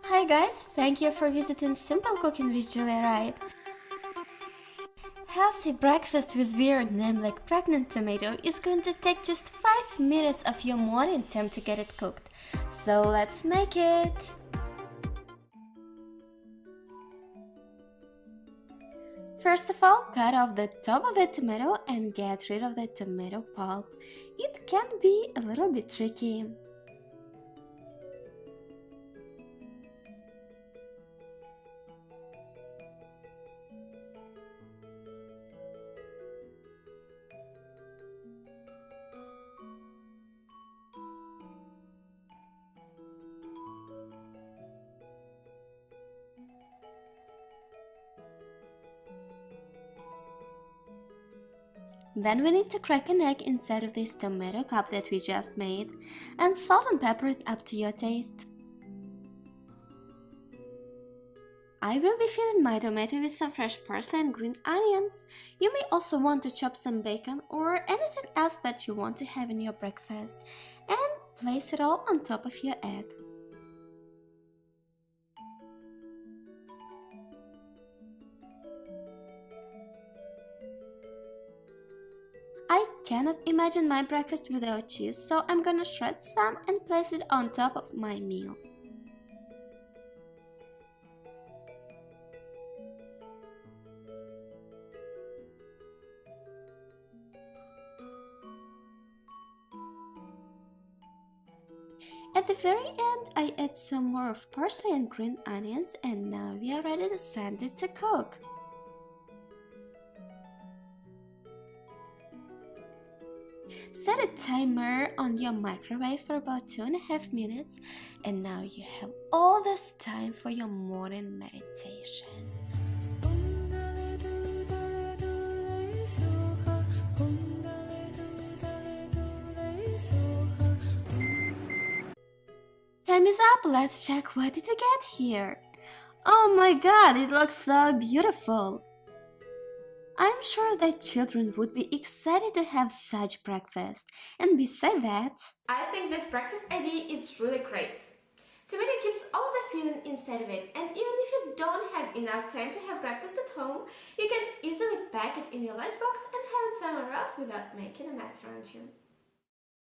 Hi guys, thank you for visiting Simple Cooking with Julia Wright. Healthy breakfast with weird name like pregnant tomato is going to take just 5 minutes of your morning time to get it cooked. So let's make it! First of all, cut off the top of the tomato and get rid of the tomato pulp. It can be a little bit tricky. Then we need to crack an egg inside of this tomato cup that we just made, and salt and pepper it up to your taste. I will be filling my tomato with some fresh parsley and green onions. You may also want to chop some bacon or anything else that you want to have in your breakfast, and place it all on top of your egg. I cannot imagine my breakfast without cheese, so I'm gonna shred some and place it on top of my meal. At the very end, I add some more of parsley and green onions, and now we are ready to send it to cook. Set a timer on your microwave for about 2.5 minutes, and now you have all this time for your morning meditation. Time is up, let's check what did we get here. Oh my god, it looks so beautiful! I'm sure that children would be excited to have such breakfast. And beside that, I think this breakfast idea is really great. Tomato keeps all the filling inside of it, and even if you don't have enough time to have breakfast at home, you can easily pack it in your lunchbox and have it somewhere else without making a mess around you.